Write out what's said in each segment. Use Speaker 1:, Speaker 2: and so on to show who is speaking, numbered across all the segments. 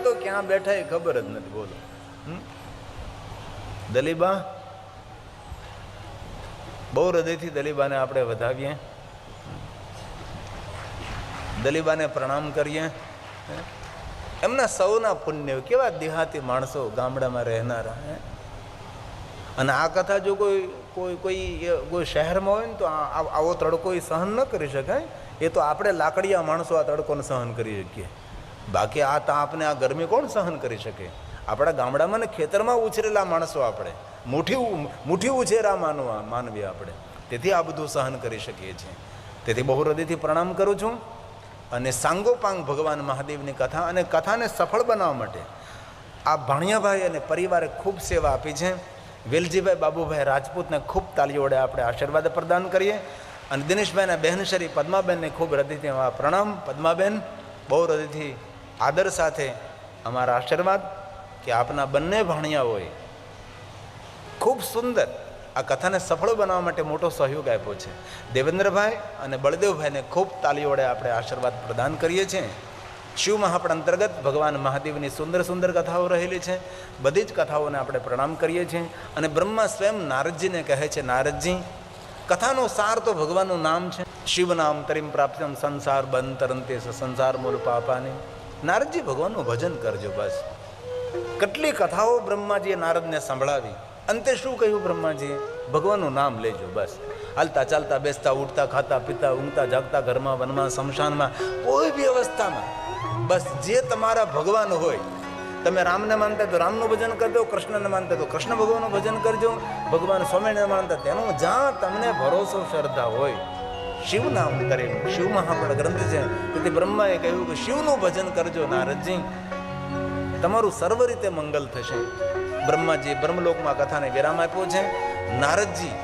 Speaker 1: તો ક્યાં બેઠા એ ખબર જ નથી. બોલો દલીબા, બહુ હૃદયથી દલીબાને આપણે વધાવીએ, દલીબાને પ્રણામ કરીએ. એમના સૌના પુણ્ય, કેવા દેહાતી માણસો, ગામડામાં રહેનારા. અને આ કથા જો કોઈ શહેરમાં હોય ને તો આવો તડકો સહન ન કરી શકાય. એ તો આપણે લાકડિયા માણસો આ તડકોને સહન કરી શકીએ, બાકી આ તાપને આ ગરમી કોણ સહન કરી શકે? આપણા ગામડામાં ને ખેતરમાં ઉછરેલા માણસો આપણે, મુઠ્ઠી ઉછેરા માનવી આપણે, તેથી આ બધું સહન કરી શકીએ છીએ. તેથી બહુ હૃદયથી પ્રણામ કરું છું. અને સાંગોપાંગ ભગવાન મહાદેવની કથા અને કથાને સફળ બનાવવા માટે આ ભાણિયાભાઈ અને પરિવારે ખૂબ સેવા આપી છે. વેલજીભાઈ બાબુભાઈ રાજપૂતને ખૂબ તાલીઓ વડે આપણે આશીર્વાદ પ્રદાન કરીએ. અને દિનેશભાઈના બહેનશ્રી પદ્માબેનને ખૂબ હૃદયથી પ્રણામ. પદ્માબેન, બહુ હૃદયથી આદર સાથે અમારા આશીર્વાદ કે આપના બંને ભાણિયાઓએ ખૂબ સુંદર આ કથાને સફળ બનાવવા માટે મોટો સહયોગ આપ્યો છે. દેવેન્દ્રભાઈ અને બળદેવભાઈને ખૂબ તાલીઓ વડે આપણે આશીર્વાદ પ્રદાન કરીએ છીએ. શિવ મહાપડ અંતર્ગત ભગવાન મહાદેવની સુંદર સુંદર કથાઓ રહેલી છે. બધી જ કથાઓને આપણે પ્રણામ કરીએ છીએ. અને બ્રહ્મા સ્વયં નારદજીને કહે છે, નારદજી, કથાનો સાર તો ભગવાનનું નામ છે. શિવ નામ તરીમ પ્રાપ્તમ સંસાર બંધ તરંતે સંસાર મૂળ પાપાને. નારદજી, ભગવાનનું ભજન કરજો બસ. કેટલી કથાઓ બ્રહ્માજીએ નારદને સંભળાવી. અંતે શું કહ્યું બ્રહ્માજીએ? ભગવાનનું નામ લેજો બસ. હાલતા ચાલતા, બેસતા, ઉઠતા, ખાતા, પીતા, ઊંઘતા, જાગતા, ઘરમાં, વનમાં, શમશાનમાં, કોઈ બી અવસ્થામાં બસ જે તમારા ભગવાન હોય, તમે રામને માનતા તો રામનું ભજન કરજો, કૃષ્ણને માનતા તો કૃષ્ણ ભગવાનનું ભજન કરજો, ભગવાન સ્વામિને માનતા તેનું, જ્યાં તમને ભરોસો શ્રદ્ધા હોય, શિવ નામ કરે. શિવ મહાપડ ગ્રંથ છે. તેથી બ્રહ્માએ કહ્યું કે શિવનું ભજન કરજો નારદજી, તમારું સર્વ રીતે મંગલ થશે. બ્રહ્માજી બ્રહ્મલોકમાં કથાને વિરામ આપ્યો છે. નારદજી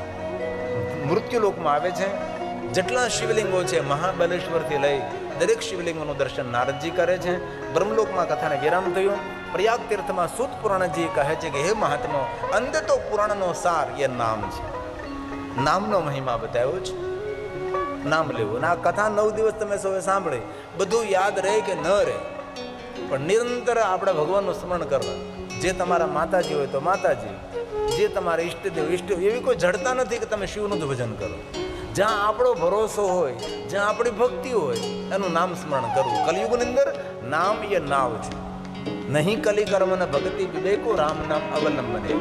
Speaker 1: મૃત્યુલોકમાં આવે છે. જેટલા શિવલિંગો છે મહાબલેશ્વરથી લઈ દરેક શિવલિંગોનું દર્શન નારદજી કરે છે. બ્રહ્મલોકમાં કથાને વિરામ થયું. પ્રયાગ તીર્થમાં સૂત પુરાણજી કહે છે કે હે મહાત્મા, અંતે તો પુરાણનો સાર એ નામ છે. નામનો મહિમા બતાવ્યો છે. નામ લેવું. આ કથા 9 દિવસ તમે સૌએ સાંભળી, બધું યાદ રહે કે ન રહે, પણ નિરંતર આપણે ભગવાનનું સ્મરણ કરવા. જે તમારા માતાજી હોય તો માતાજી, જે તમારા ઈષ્ટદેવ એવી કોઈ જડતા નથી કે તમે શિવનું જ ભજન કરો. જ્યાં આપણો ભરોસો હોય, જ્યાં આપણી ભક્તિ હોય, એનું નામ સ્મરણ કરવું. કલિયુગની અંદર નામ એ નાવ છે. નહીં કલી કર્મ ને ભક્તિ વિવેકો, રામ નામ અવલંબને.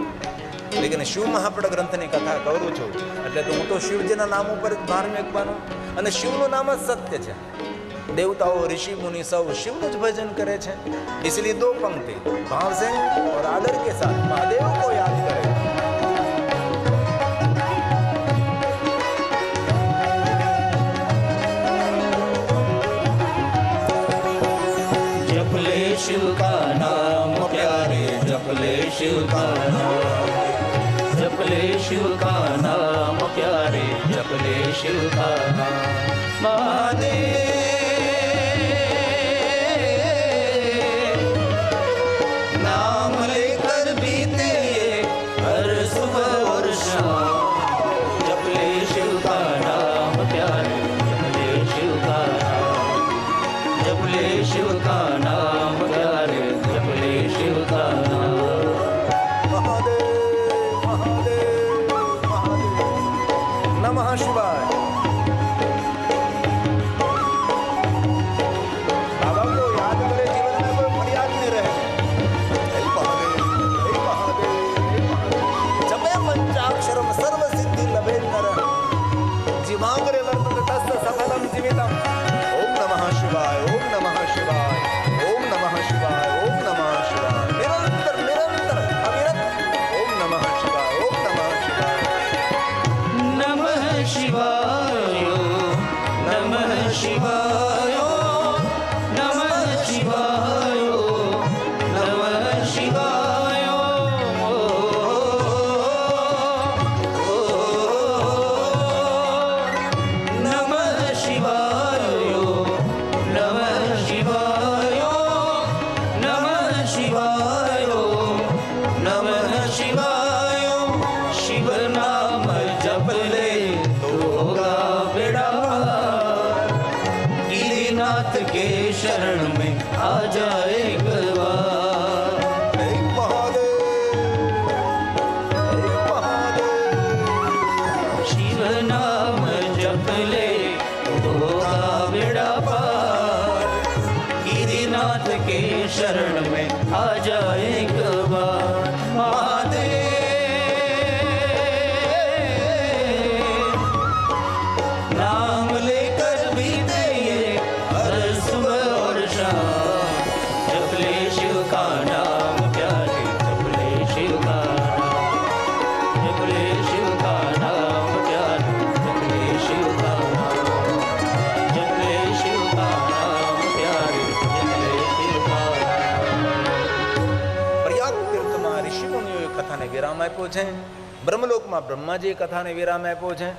Speaker 1: લેકિન શિવ મહાપડ ગ્રંથની કથા કરું છું એટલે તો હું તો શિવજીના નામ ઉપર જ ભાર મેકવાનો. અને શિવનું નામ જ સત્ય છે. देवताओं ऋषि मुनि सब शिव જ भजन करे छे. इसलिए 2 पंक्ति भाव से और आदर के साथ महादेव को याद करें.
Speaker 2: जप ले शिव का नाम प्यारे, जप ले शिव का नाम, जप ले शिव का नाम प्यारे, जप ले शिव का नाम. महादेव के शरण में आ जाए गवा. शरण में आ जाए एक बार महादेव। नाम लेकर बीते ये हर सुबह और शाम, जप ले शिव का नाम प्यारे, जप ले शिव का नाम, जप ले शिव का नाम प्यारे, जप ले शिव का नाम, जप ले शिव का नाम प्यारे, जप ले शिव का नाम।
Speaker 1: પ્રયાગ તીર્થમાં ઋષિ મુનિઓએ કથાને વિરામ આપ્યો છે. બ્રહ્મલોકમાં બ્રહ્માજીએ કથાને વિરામ આપ્યો છે.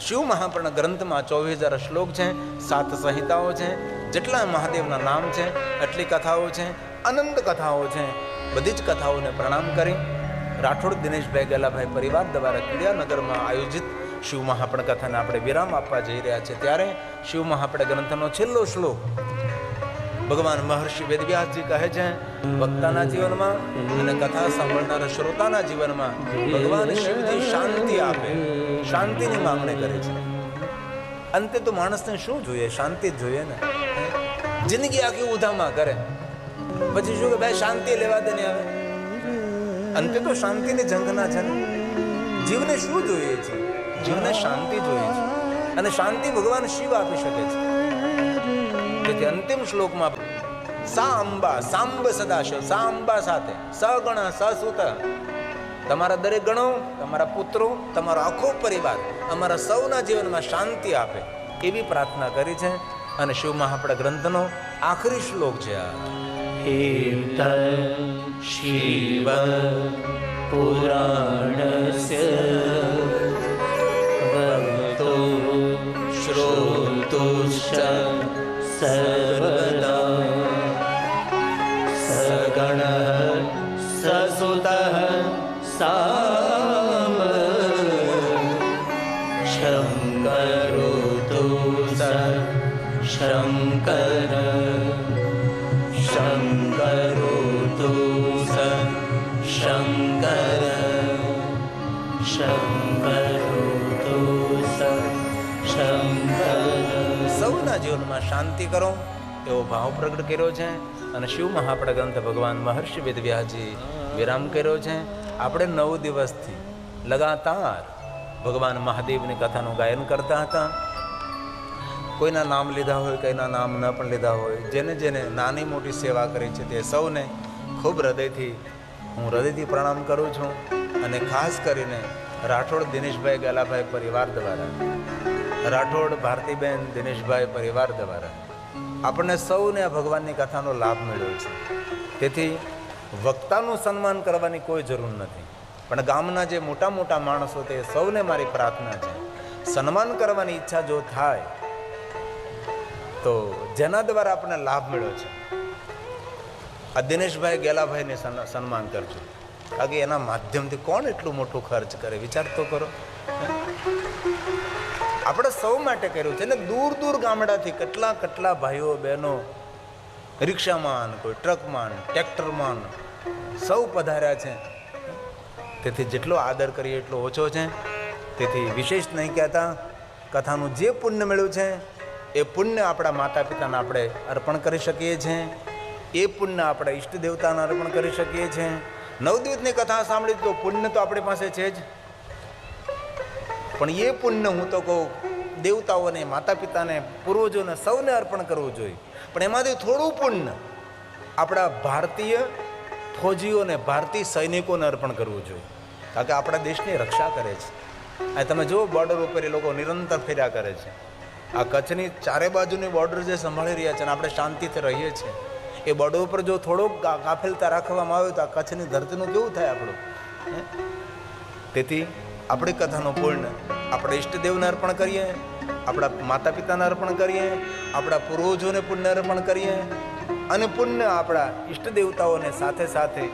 Speaker 1: શિવ મહાપુરાણ ગ્રંથમાં 24,000 શ્લોક છે, 7 સંહિતાઓ છે, જેટલા મહાદેવના નામ છે એટલી કથાઓ છે, અનંત કથાઓ છે. બધી જ કથાઓને પ્રણામ કરી રાઠોડ દિનેશભાઈ ગેલાભાઈ પરિવાર દ્વારા કીડિયાનગરમાં આયોજિત શિવ મહાપુરાણ કથાને આપણે વિરામ આપવા જઈ રહ્યા છે. ત્યારે શિવ મહાપુરાણ ગ્રંથનો છેલ્લો શ્લોક ભગવાન મહર્ષિ વેદવ્યાસજી કહે છે, વક્તાના જીવનમાં અને કથા સાંભળનારા શ્રોતાના જીવનમાં ભગવાન શિવજી શાંતિ આપે, શાંતિની માંગણી કરે છે. અંતે તો માણસને શું જોઈએ? શાંતિ જ જોઈએ ને. જિંદગી આખી ઉધામાં કરે, પછી શું કે ભાઈ શાંતિ લેવા દે ને આવે. અંતે તો શાંતિની ઝંખના છે ને. જીવને શું જોઈએ છે? જીવને શાંતિ જોઈએ છે, અને શાંતિ ભગવાન શિવ આપી શકે છે. તેથી અંતિમ શ્લોકમાં સા અંબા સાંબ સદાશિવ, સા અંબા સાથે સગણ સસુત, તમારા દરેક ગણો, તમારા પુત્રો, તમારો આખો પરિવાર અમારા સૌના જીવનમાં શાંતિ આપે એવી પ્રાર્થના કરી છે. અને શિવ મહાપુરાણ ગ્રંથનો આખરી શ્લોક છે આ.
Speaker 2: हे शिव पुराणस्य भक्तो श्रोतुश्च सर्वदा सगणः ससुतः साम शङ्करोतु स शङ्कर शङ्करोतु स शङ्कर शङ्करोतु स शङ्कर।
Speaker 1: સૌના જીવનમાં શાંતિ કરો એવો ભાવ પ્રગટ કર્યો છે. અને શિવ મહાપુરાણ ગ્રંથ ભગવાન મહર્ષિ વેદવ્યાસજી વિરામ કર્યો છે. આપણે 9 દિવસથી લગાતાર ભગવાન મહાદેવની કથાનું ગાયન કરતા હતા. કોઈના નામ લીધા હોય, કોઈના નામ ન પણ લીધા હોય, જેને જેને નાની મોટી સેવા કરી છે તે સૌને ખૂબ હૃદયથી પ્રણામ કરું છું. અને ખાસ કરીને રાઠોડ દિનેશભાઈ ગેલાભાઈ પરિવાર દ્વારા, રાઠોડ ભારતીબેન દિનેશભાઈ પરિવાર દ્વારા આપણને સૌને આ ભગવાનની કથાનો લાભ મળ્યો છે. તેથી વક્તાનું સન્માન કરવાની કોઈ જરૂર નથી, પણ ગામના જે મોટા મોટા માણસો તે સૌને મારી પ્રાર્થના છે, સન્માન કરવાની ઈચ્છા જો થાય તો જેના દ્વારા આપણને લાભ મળ્યો છે આ દિનેશભાઈ ગેલાભાઈને સન્માન કરજો. કારણ કે એના માધ્યમથી કોણ એટલું મોટું ખર્ચ કરે? વિચાર તો કરો. આપણે સૌ માટે કર્યું છે ને. દૂર દૂર ગામડાથી કેટલા ભાઈઓ બહેનો રિક્ષામાં, કોઈ ટ્રકમાં, ટ્રેક્ટરમાં સૌ પધાર્યા છે. તેથી જેટલો આદર કરીએ એટલો ઓછો છે. તેથી વિશેષ નહીં કહેતા. કથાનું જે પુણ્ય મળ્યું છે એ પુણ્ય આપણા માતા પિતાને આપણે અર્પણ કરી શકીએ છીએ. એ પુણ્ય આપણા ઈષ્ટ દેવતાને અર્પણ કરી શકીએ છીએ. 9 દિવસની કથા સાંભળી તો પુણ્ય તો આપણી પાસે છે જ, પણ એ પુણ્ય હું તો કહું દેવતાઓને, માતા પિતાને, પૂર્વજોને સૌને અર્પણ કરવું જોઈએ. પણ એમાંથી થોડું પુણ્ય આપણા ભારતીય ફૌજીઓને, ભારતીય સૈનિકોને અર્પણ કરવું જોઈએ. કારણ કે આપણા દેશની રક્ષા કરે છે. આ તમે જુઓ બોર્ડર ઉપર એ લોકો નિરંતર ફેર્યા કરે છે. આ કચ્છની ચારે બાજુની બોર્ડર જે સંભાળી રહ્યા છે અને આપણે શાંતિથી રહીએ છીએ, એ બોર્ડર ઉપર જો થોડોક ગાફેલતા રાખવામાં આવે તો આ કચ્છની ધરતીનું કેવું થાય આપણું. તેથી આપણી કથાનું પુણ્ય આપણે ઈષ્ટદેવને અર્પણ કરીએ, આપણા માતા પિતાને અર્પણ કરીએ, આપણા પૂર્વજોને પુણ્ય અર્પણ કરીએ, અને પુણ્ય આપણા ઈષ્ટ દેવતાઓને સાથે સાથે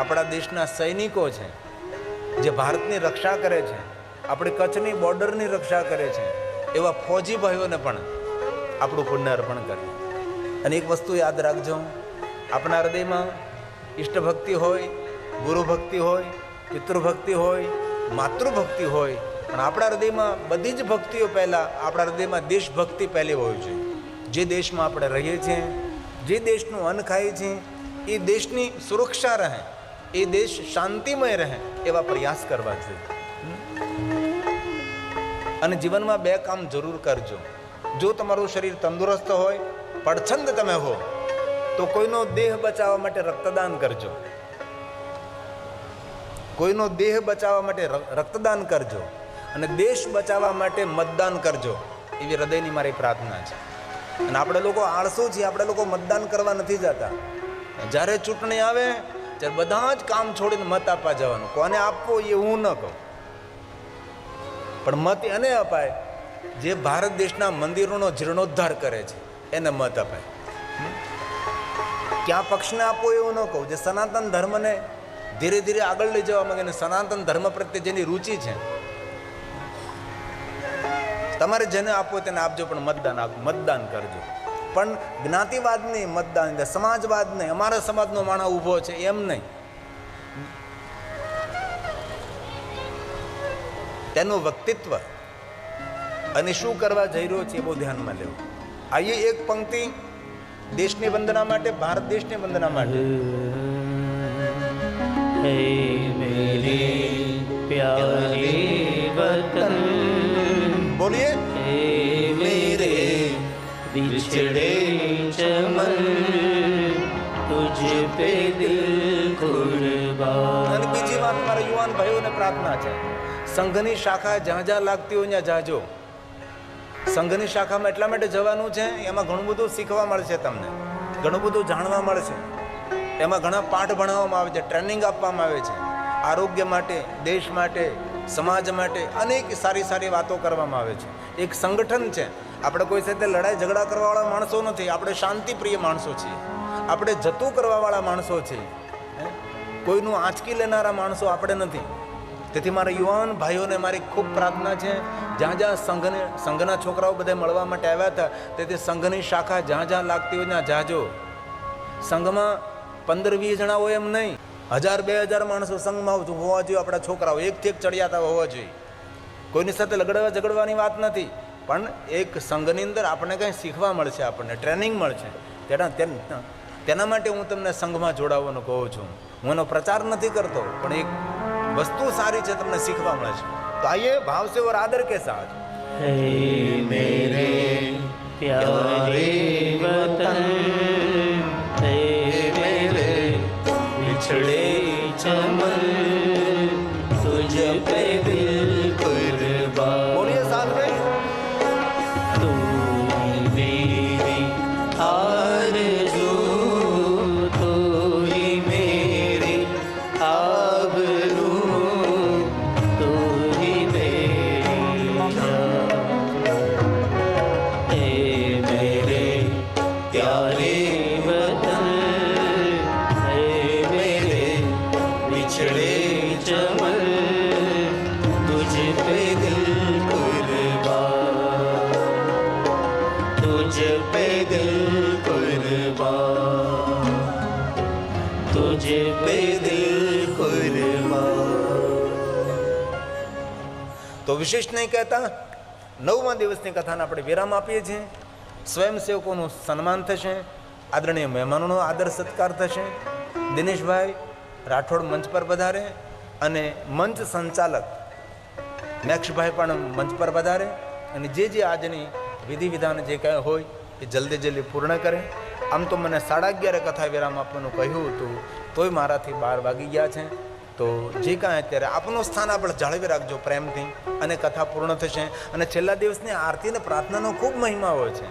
Speaker 1: આપણા દેશના સૈનિકો છે જે ભારતની રક્ષા કરે છે, આપણી કચ્છની બોર્ડરની રક્ષા કરે છે, એવા ફૌજી ભાઈઓને પણ આપણું પુણ્ય અર્પણ કરીએ. અને એક વસ્તુ યાદ રાખજો, આપણા હૃદયમાં ઈષ્ટભક્તિ હોય, ગુરુભક્તિ હોય, પિતૃભક્તિ હોય, માતૃભક્તિ હોય, પણ આપણા હૃદયમાં બધી જ ભક્તિઓ પહેલાં આપણા હૃદયમાં દેશભક્તિ પહેલી હોવી જોઈએ. જે દેશમાં આપણે રહીએ છીએ, જે દેશનું અન્ન ખાઈએ છીએ, એ દેશની સુરક્ષા રહે, એ દેશ શાંતિમય રહે એવા પ્રયાસ કરવા જોઈએ. અને જીવનમાં બે કામ જરૂર કરજો. જો તમારું શરીર તંદુરસ્ત હોય, પડછંદ તમે હો, તો કોઈનો દેહ બચાવવા માટે રક્તદાન કરજો. કોઈનો દેહ બચાવવા માટે રક્તદાન કરજો અને દેશ બચાવવા માટે મતદાન કરજો, એવી હૃદયની મારી પ્રાર્થના છે. અને આપણે લોકો આળસુ છીએ, આપણે લોકો મતદાન કરવા નથી જતા. જ્યારે ચૂંટણી આવે ત્યારે બધા જ કામ છોડીને મત આપવા જવાનું. કોને આપવો એ હું ન કહું, પણ મત એને અપાય જે ભારત દેશના મંદિરોનો જીર્ણોદ્ધાર કરે છે, એને મત અપાય. ક્યાં પક્ષને આપવો એવું ન કહું. જે સનાતન ધર્મને ધીરે ધીરે આગળ લઈ જવા માંગે, સનાતન ધર્મ પ્રત્યે જેની રુચિ છે, તમારે જેને આપવો તેને આપજો, પણ મતદાન કરજો. પણ જ્ઞાતિવાદ નહીં મતદાન, સમાજવાદ નહીં, અમારા સમાજનો માણસ ઊભો છે એમ નહીં. તેનું વ્યક્તિત્વ અને શું કરવા જઈ રહ્યો છે એ બહુ ધ્યાનમાં લેવું. આઈએ એક પંક્તિ દેશની વંદના માટે, ભારત દેશની વંદના માટે.
Speaker 2: હે મેરે પ્યારે વતન,
Speaker 1: બોલીએ.
Speaker 2: હે મેરે बिछड़े चमन, तुझ पे दिल कुर्बान.
Speaker 1: અને બીજી વાત મારા યુવાન ભાઈઓને પ્રાર્થના છે, સંઘની શાખા જ્યાં જ્યાં લાગતી હોય ત્યાં જાજો. સંઘની શાખામાં એટલા માટે જવાનું છે, એમાં ઘણું બધું શીખવા મળશે, તમને ઘણું બધું જાણવા મળશે. એમાં ઘણા પાઠ ભણાવવામાં આવે છે, ટ્રેનિંગ આપવામાં આવે છે. આરોગ્ય માટે, દેશ માટે, સમાજ માટે અનેક સારી સારી વાતો કરવામાં આવે છે. એક સંગઠન છે. આપણે કોઈ સાથે લડાઈ ઝઘડા કરવાવાળા માણસો નથી, આપણે શાંતિપ્રિય માણસો છીએ, આપણે જતું કરવાવાળા માણસો છીએ, કોઈનું આંચકી લેનારા માણસો આપણે નથી. તેથી મારા યુવાન ભાઈઓને મારી ખૂબ પ્રાર્થના છે, જ્યાં જ્યાં સંઘના છોકરાઓ બધા મળવા માટે આવ્યા હતા, તેથી સંઘની શાખા જ્યાં જ્યાં લાગતી હોય ત્યાં જાજો. સંઘમાં 15-20 જણા હોય એમ નહીં, 1000-2000 માણસો સંઘમાં હોવા જોઈએ. આપણા છોકરાઓ એકથી એક ચડિયાતા હોવા જોઈએ. કોઈની સાથે લગડવા ઝઘડવાની વાત નથી, પણ એક સંઘની અંદર આપણને કંઈ શીખવા મળશે, આપણને ટ્રેનિંગ મળશે. તેના માટે હું તમને સંઘમાં જોડાવાનું કહું છું. હું એનો પ્રચાર નથી કરતો, પણ એક વસ્તુ સારી છે, તમને શીખવા મળશે. તો આइए भाव से और आदर के साथ.
Speaker 2: हे मेरे प्यारे वतन, हे मेरे बिछड़े चमन, तुझ पे दिल कुर्बान.
Speaker 1: बोलिए साथ में.
Speaker 2: तू ही मेरी आरज़ू, तू ही मेरी आबरू, तू ही मेरी जान. हे मेरे प्यारे वतन, हे मेरे बिछड़े चमन, तुझ पे दिल कुर्बान, तुझ पे दिल कुर्बान, तुझ पे दिल कुर्बान.
Speaker 1: તો વિશેષ નહીં કહેતા 9મા દિવસની કથાને આપણે વિરામ આપીએ છીએ. સ્વયંસેવકોનું સન્માન થશે, આદરણીય મહેમાનોનો આદર સત્કાર થશે. દિનેશભાઈ રાઠોડ મંચ પર પધારે અને મંચ સંચાલક મેક્ષભાઈ પણ મંચ પર પધારે અને જે આજની વિધિ વિધાન જે કાંઈ હોય એ જલ્દી પૂર્ણ કરે. આમ તો મને 11:30 કથા વિરામ આપવાનું કહ્યું હતું, તોય મારાથી 12 વાગી ગયા છે. તો જે કાંઈ અત્યારે આપનું સ્થાન આપણે જાળવી રાખજો પ્રેમથી, અને કથા પૂર્ણ થશે. અને છેલ્લા દિવસની આરતી અને પ્રાર્થનાનો ખૂબ મહિમા હોય છે.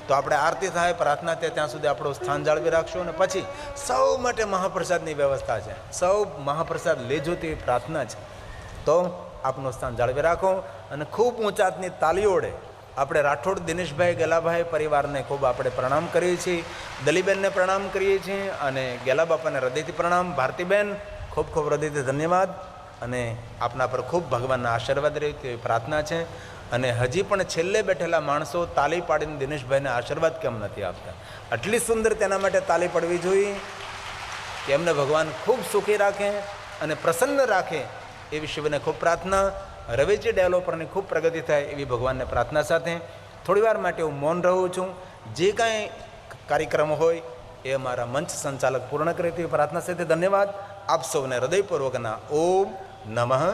Speaker 1: તો આપણે આરતી થાય, પ્રાર્થના થાય, ત્યાં સુધી આપણું સ્થાન જાળવી રાખશું. અને પછી સૌ માટે મહાપ્રસાદની વ્યવસ્થા છે, સૌ મહાપ્રસાદ લેજો તેવી પ્રાર્થના છે. તો આપનું સ્થાન જાળવી રાખો અને ખૂબ ઊંચાતની તાલીઓડે આપણે રાઠોડ દિનેશભાઈ ગેલાભાઈ પરિવારને ખૂબ આપણે પ્રણામ કરીએ છીએ. દલીબેનને પ્રણામ કરીએ છીએ અને ગેલા બાપાને હૃદયથી પ્રણામ. ભારતીબેન ખૂબ ખૂબ હૃદયથી ધન્યવાદ. અને આપના પર ખૂબ ભગવાનના આશીર્વાદ રહે તેવી પ્રાર્થના છે. અને હજી પણ છેલ્લે બેઠેલા માણસો તાલી પાડીને દિનેશભાઈને આશીર્વાદ કેમ નથી આપતા? આટલી સુંદર તેના માટે તાલી પડવી જોઈએ કે એમને ભગવાન ખૂબ સુખી રાખે અને પ્રસન્ન રાખે એવી શિવને ખૂબ પ્રાર્થના. રવેચી ડેવલપરની ખૂબ પ્રગતિ થાય એવી ભગવાનને પ્રાર્થના સાથે થોડી વાર માટે હું મૌન રહું છું. જે કાંઈ કાર્યક્રમ હોય એ એ અમારા મંચ સંચાલક પૂર્ણ કરે તેવી પ્રાર્થના સાથે ધન્યવાદ. આપ સૌને હૃદયપૂર્વકના ઓમ નમઃ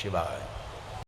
Speaker 1: શિવાય.